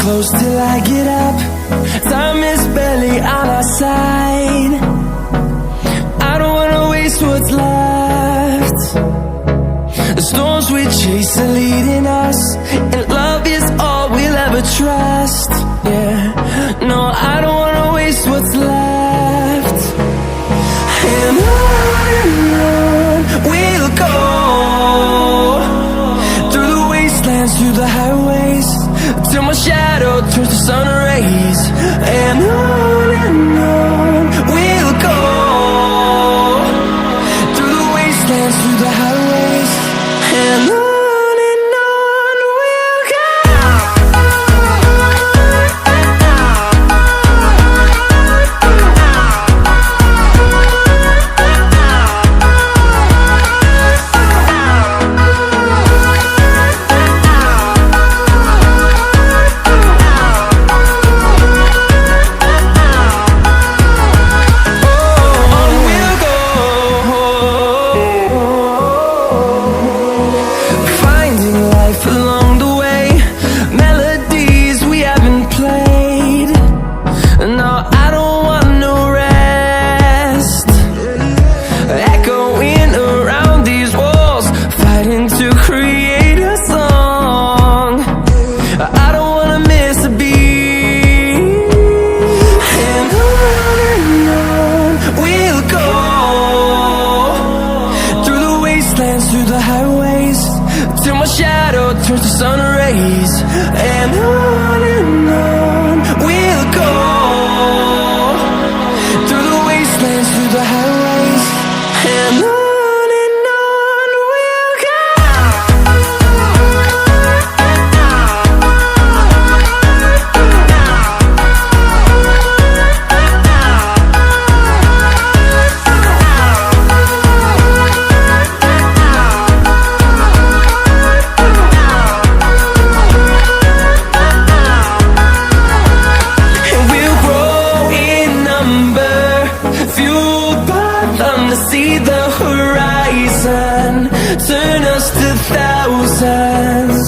close till I get up. Time is barely on our side. I don't wanna waste what's left. The storms we chase are leading us, and love is all we'll ever trust. Yeah, no, I don't wanna waste what's left. And on we'll go, through the wastelands, through the highways, till my shadow turns to sun rays. And on we'll go, through the wastelands, through the highways, and on we'll go. Through the highways, till my shadow turns to sun rays. And on we'll go, through the wastelands, through the highways, and on we'll go. See the horizon, turn us to thousands.